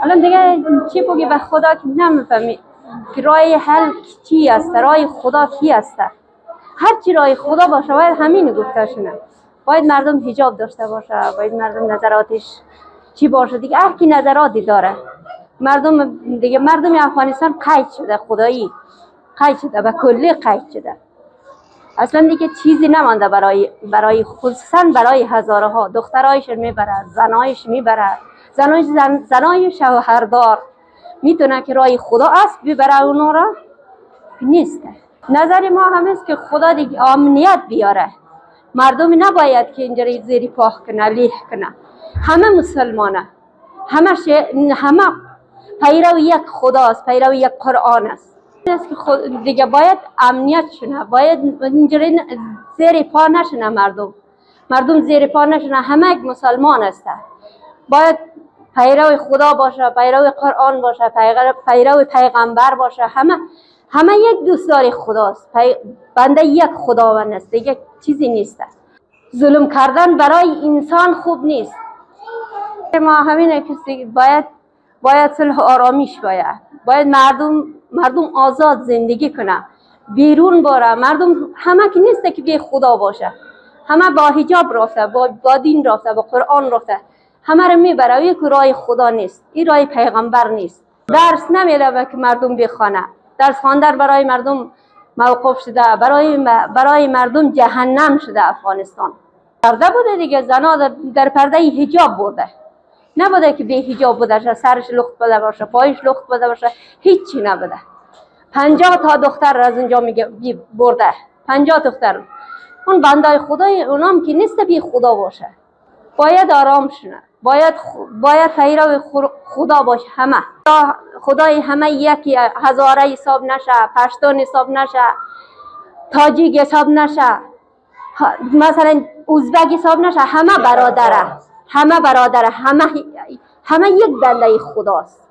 الان دیگه چی بگی به خدا که نمیفهمی که راه حل چی است، راه خدا کی است. هر چی راه خدا باشه باید همین گفته شونه. باید مردم حجاب داشته باشه، باید مردم نظراتش چی باشه دیگه. هر کی نظراتی داره. مردم دیگه، مردم افغانستان قید شده، خدایی قید شده، به کلی قید شده. اصلا دیگه چیزی نمانده برای خصوصا برای هزارها. دخترایش میبره، زنایش میبره، زنای شوهردار میتونه که راه خدا است ببره اونا را؟ نیست. نظر ما هم است که خدا دیگه امنیت بیاره. مردم نباید که اینجوری زیر پا کنه، لیح کنه. همه مسلمانه، همه پیرو یک خداست، پیرو یک قرآن است. است که دیگه باید امنیت شونه، باید اینجوری زیر پا نشونه. مردم زیر پا نشونه، همه یک مسلمان است. باید پیرو خدا باشه، پیرو قرآن باشه، پیرو پیغمبر باشه. همه یک دوستدار خداست. بنده یک خداوند است، دیگه چیزی نیست. ظلم کردن برای انسان خوب نیست. ما همینه که باید صلح و آرامیش باید مردم آزاد زندگی کنه، بیرون باره. مردم همه که نیسته که بی خدا باشه، همه با حجاب رفته، با دین رفته، با قرآن رفته، همه رو میبره. یک راه خدا نیست، این راه پیغمبر نیست. درس نمیده که مردم بخوانه. درس خواندن برای مردم موقوف شده، برای مردم جهنم شده. افغانستان پرده بوده دیگه، زنا در پرده حجاب بوده، نبوده که بی حجاب بوده، سرش لخت بوده باشه، پایش لخت بوده باشه، هیچی نبوده. 50 تا دختر از اونجا برده، 50 دختر. اون بنده خدای اونام که نیست بی خدا باشه. باید آرام شونه، باید پیرو خدا باشه. همه خدای همه یکی، هزاره حساب نشه، پشتون حساب نشه، تاجیک حساب نشه، مثلا ازبک حساب نشه. همه برادره، همه یک دنده خداست.